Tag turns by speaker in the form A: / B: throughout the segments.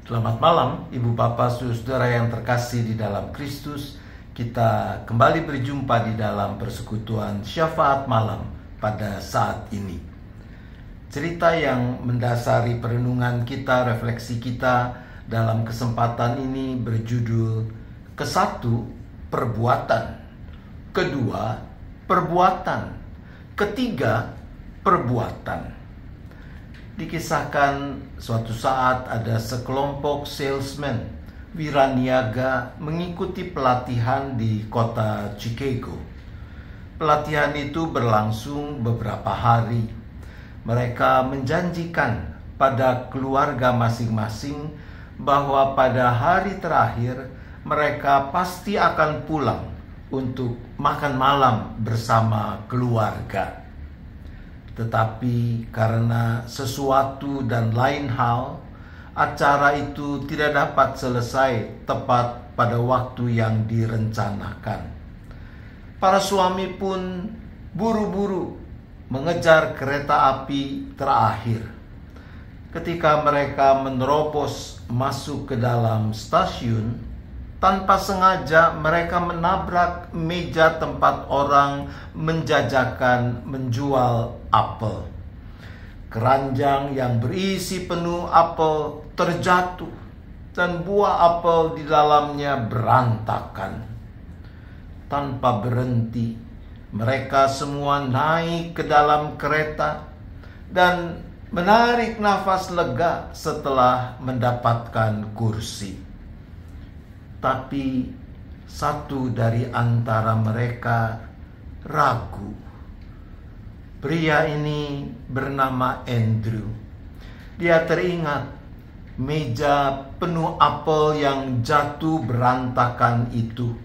A: Selamat malam, Ibu Bapak, Saudara yang terkasih di dalam Kristus. Kita kembali berjumpa di dalam persekutuan syafaat malam pada saat ini. Cerita yang mendasari perenungan kita, refleksi kita dalam kesempatan ini berjudul Kesatu, perbuatan. Kedua, perbuatan. Ketiga, perbuatan. Dikisahkan suatu saat ada sekelompok salesman wiraniaga mengikuti pelatihan di kota Chicago. Pelatihan itu berlangsung beberapa hari. Mereka menjanjikan pada keluarga masing-masing bahwa pada hari terakhir mereka pasti akan pulang untuk makan malam bersama keluarga. Tetapi karena sesuatu dan lain hal, acara itu tidak dapat selesai tepat pada waktu yang direncanakan. Para suami pun buru-buru mengejar kereta api terakhir. Ketika mereka menerobos masuk ke dalam stasiun, tanpa sengaja mereka menabrak meja tempat orang menjajakan menjual apel. Keranjang yang berisi penuh apel terjatuh dan buah apel di dalamnya berantakan. Tanpa berhenti, mereka semua naik ke dalam kereta dan menarik nafas lega setelah mendapatkan kursi. Tapi satu dari antara mereka ragu. Pria ini bernama Andrew. Dia teringat meja penuh apel yang jatuh berantakan itu.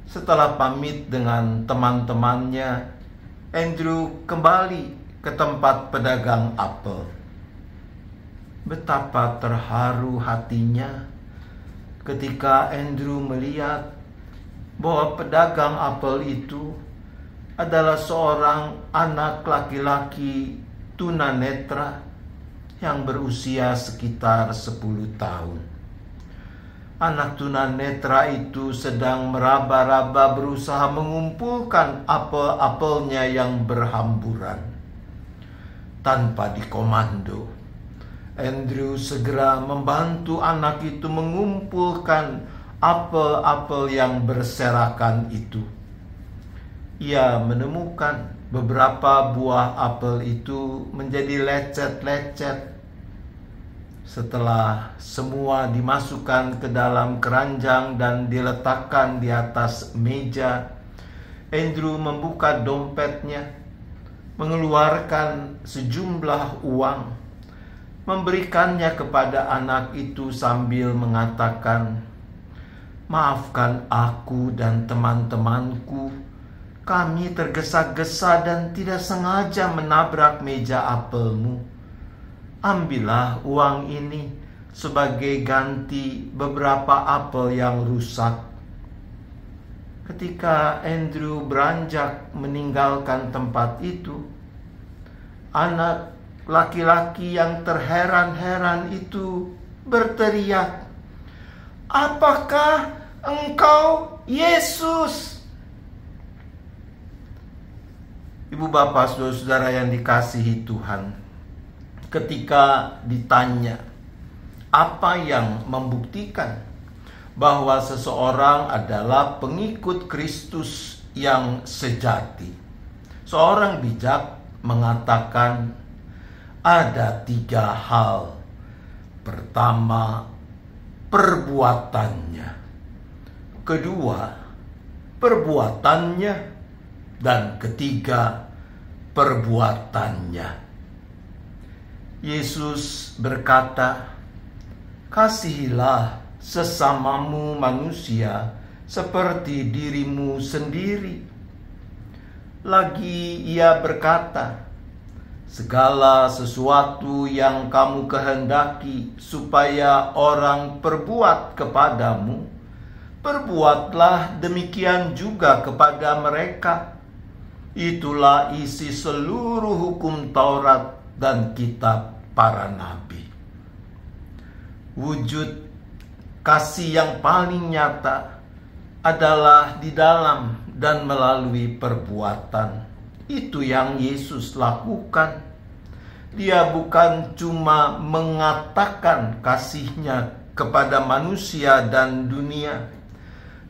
A: Setelah pamit dengan teman-temannya, Andrew kembali ke tempat pedagang apel. Betapa terharu hatinya ketika Andrew melihat bahwa pedagang apel itu adalah seorang anak laki-laki tunanetra yang berusia sekitar 10 tahun. Anak tunanetra itu sedang meraba-raba berusaha mengumpulkan apel-apelnya yang berhamburan. Tanpa dikomando, Andrew segera membantu anak itu mengumpulkan apel-apel yang berserakan itu. Ia menemukan beberapa buah apel itu menjadi lecet-lecet. Setelah semua dimasukkan ke dalam keranjang dan diletakkan di atas meja, Andrew membuka dompetnya, mengeluarkan sejumlah uang, memberikannya kepada anak itu sambil mengatakan, "Maafkan aku dan teman-temanku. Kami tergesa-gesa dan tidak sengaja menabrak meja apelmu. Ambillah uang ini sebagai ganti beberapa apel yang rusak." Ketika Andrew beranjak meninggalkan tempat itu, anak laki-laki yang terheran-heran itu berteriak, "Apakah engkau Yesus?" Ibu bapak, saudara yang dikasihi Tuhan, ketika ditanya apa yang membuktikan bahwa seseorang adalah pengikut Kristus yang sejati, seorang bijak mengatakan ada 3 hal. Pertama, perbuatannya. Kedua, perbuatannya. Dan ketiga, perbuatannya. Yesus berkata, "Kasihilah sesamamu manusia seperti dirimu sendiri." Lagi ia berkata, "Segala sesuatu yang kamu kehendaki supaya orang perbuat kepadamu, perbuatlah demikian juga kepada mereka. Itulah isi seluruh hukum Taurat dan kitab para nabi." Wujud kasih yang paling nyata adalah di dalam dan melalui perbuatan. Itu yang Yesus lakukan. Dia bukan cuma mengatakan kasih-Nya kepada manusia dan dunia.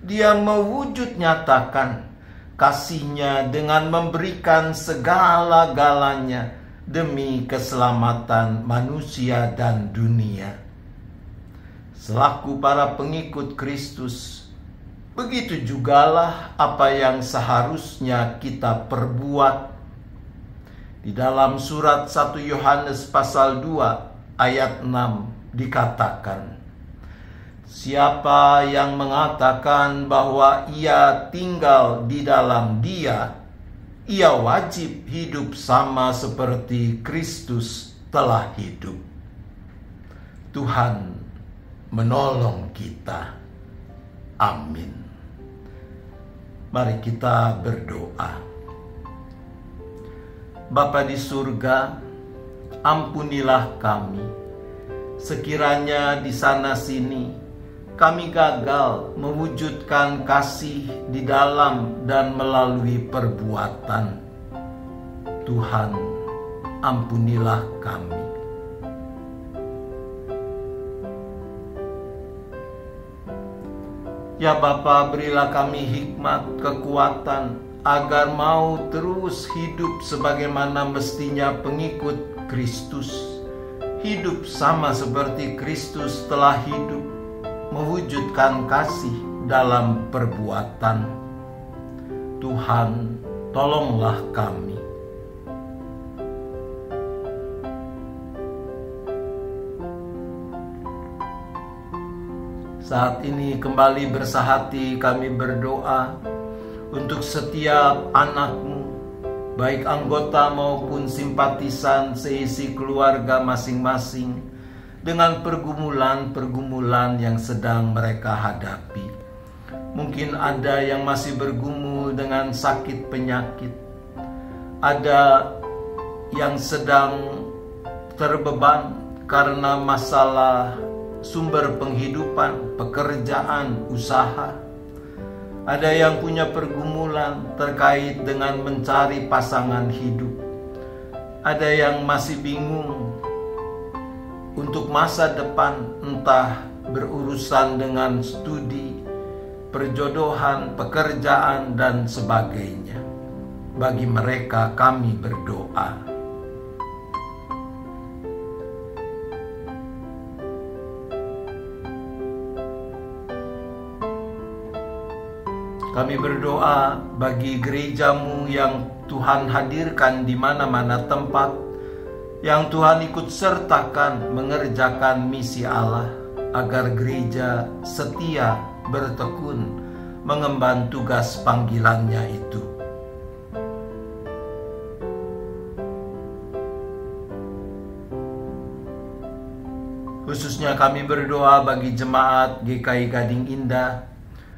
A: Dia mewujud nyatakan kasih-Nya dengan memberikan segala-galanya demi keselamatan manusia dan dunia. Selaku para pengikut Kristus, begitu jugalah apa yang seharusnya kita perbuat. Di dalam surat 1 Yohanes pasal 2 ayat 6 dikatakan, siapa yang mengatakan bahwa ia tinggal di dalam Dia, ia wajib hidup sama seperti Kristus telah hidup. Tuhan menolong kita. Amin. Mari kita berdoa. Bapa di surga, ampunilah kami. Sekiranya di sana-sini kami gagal mewujudkan kasih di dalam dan melalui perbuatan. Tuhan, ampunilah kami. Ya Bapa, berilah kami hikmat, kekuatan, agar mau terus hidup sebagaimana mestinya pengikut Kristus. Hidup sama seperti Kristus telah hidup, mewujudkan kasih dalam perbuatan. Tuhan, tolonglah kami. Saat ini kembali bersahati kami berdoa untuk setiap anak-Mu, baik anggota maupun simpatisan seisi keluarga masing-masing, dengan pergumulan-pergumulan yang sedang mereka hadapi. Mungkin ada yang masih bergumul dengan sakit penyakit. Ada yang sedang terbeban karena masalah sumber penghidupan, pekerjaan, usaha. Ada yang punya pergumulan terkait dengan mencari pasangan hidup. Ada yang masih bingung untuk masa depan, entah berurusan dengan studi, perjodohan, pekerjaan, dan sebagainya. Bagi mereka kami berdoa. Kami berdoa bagi gereja-Mu yang Tuhan hadirkan di mana-mana tempat, yang Tuhan ikut sertakan mengerjakan misi Allah, agar gereja setia bertekun mengemban tugas panggilannya itu. Khususnya kami berdoa bagi jemaat GKI Gading Indah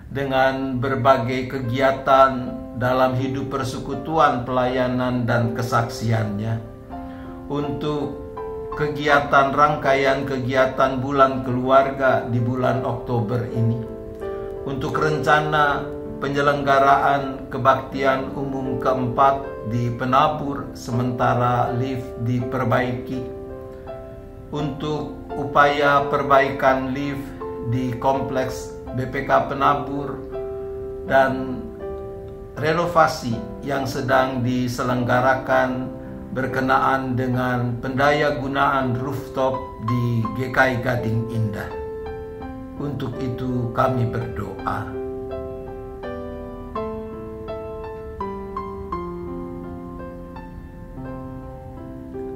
A: dengan berbagai kegiatan dalam hidup persekutuan, pelayanan, dan kesaksiannya. Untuk kegiatan rangkaian kegiatan bulan keluarga di bulan Oktober ini, untuk rencana penyelenggaraan kebaktian umum keempat di Penabur sementara lift diperbaiki, untuk upaya perbaikan lift di kompleks BPK Penabur, dan renovasi yang sedang diselenggarakan berkenaan dengan pendayagunaan rooftop di GKI Gading Indah. Untuk itu kami berdoa.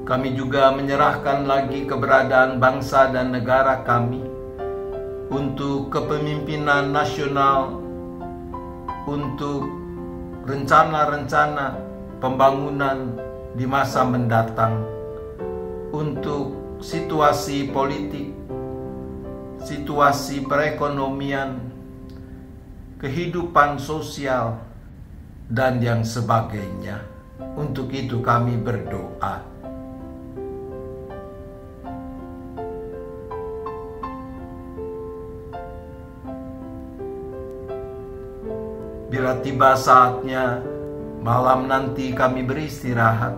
A: Kami juga menyerahkan lagi keberadaan bangsa dan negara kami untuk kepemimpinan nasional, untuk rencana-rencana pembangunan di masa mendatang, untuk situasi politik, situasi perekonomian, kehidupan sosial, dan yang sebagainya. Untuk itu kami berdoa. Bila tiba saatnya malam nanti kami beristirahat,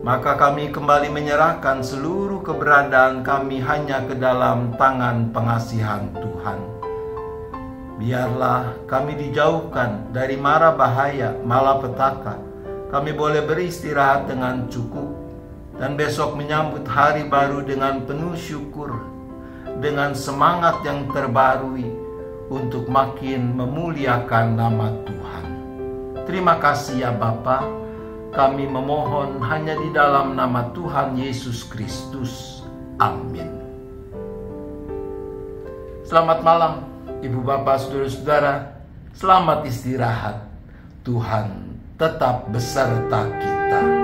A: maka kami kembali menyerahkan seluruh keberadaan kami hanya ke dalam tangan pengasihan Tuhan. Biarlah kami dijauhkan dari mara bahaya, malapetaka. Kami boleh beristirahat dengan cukup, dan besok menyambut hari baru dengan penuh syukur, dengan semangat yang terbarui untuk makin memuliakan nama Tuhan. Terima kasih ya Bapa, kami memohon hanya di dalam nama Tuhan Yesus Kristus. Amin. Selamat malam Ibu Bapak Saudara-saudara, selamat istirahat. Tuhan tetap beserta kita.